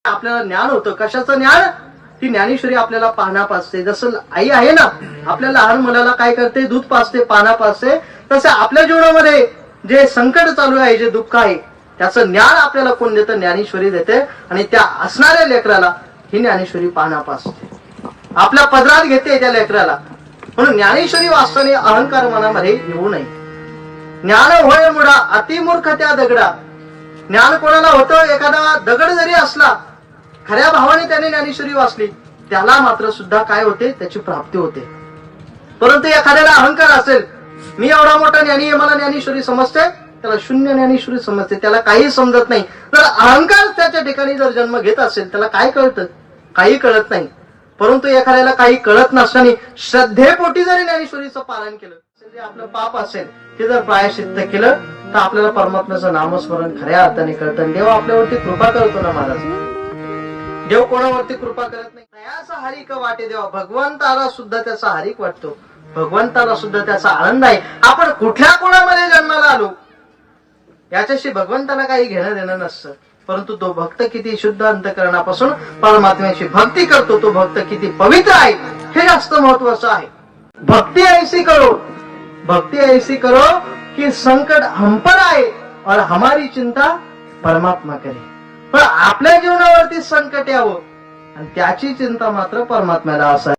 आपल्याला ज्ञान होतं. कशाचं ज्ञान? ती ज्ञानेश्वरी आपल्याला पाना पाजते. जसं आई आहे ना, आपल्या लहान मुलाला काय करते? दूध पाजते, पाना पाजते. तसं आपल्या जीवनामध्ये जे संकट चालू आहे, जे दुःख आहे, त्याचं ज्ञान आपल्याला कोण देतं? ज्ञानेश्वरी देते. आणि त्या असणाऱ्या लेकराला ही ज्ञानेश्वरी पाना पाजते, आपल्या पदरात घेते त्या लेकराला. म्हणून ज्ञानेश्वरी वाचताना अहंकार मनामध्ये येऊ नये. ज्ञान होय मुडा अतिमूर्ख त्या दगडा. ज्ञान कोणाला होतं? एखादा दगड जरी असला, खऱ्या भावाने त्याने ज्ञानेश्वरी वाचली, त्याला मात्र सुद्धा काय होते? त्याची प्राप्ती होते. परंतु एखाद्याला अहंकार असेल, मी एवढा मोठा ज्ञानी आहे, मला ज्ञानेश्वरी समजते, त्याला शून्य ज्ञानेश्वरी समजते, त्याला काही समजत नाही. जर अहंकार त्याच्या ठिकाणी जर जन्म घेत असेल, त्याला काय कळतं? काही कळत नाही. परंतु एखाद्याला काही कळत नसताना श्रद्धेपोटी जरी ज्ञानेश्वरीचं पारायण केलं, जे आपलं पाप असेल ते जर प्रायश्चित्त केलं, तर आपल्याला परमात्म्याचं नामस्मरण खऱ्या अर्थाने कळतं. देव आपल्यावरती कृपा करतो ना महाराज. देव कोणावरती कृपा करत नाही. तयाचा हरिक वाटे देवा. भगवंताला सुद्धा त्याचा हरिक वाटतो, भगवंताला सुद्धा त्याचा आनंद आहे. आपण कुठल्या कोणामध्ये जन्माला आलो याच्याशी भगवंताला काही घेणं देणं नसतं. परंतु तो भक्त किती शुद्ध अंतःकरणापासून परमात्म्याची भक्ती करतो, तो भक्त किती पवित्र आहे, हे जास्त महत्वाचं आहे. भक्ति ऐसी करो, भक्ति ऐसी करो कि संकट हम पर आए और हमारी चिंता परमात्मा करे. पण आपल्या जीवनावरती संकट यावं आणि त्याची चिंता मात्र परमात्म्याला असावी.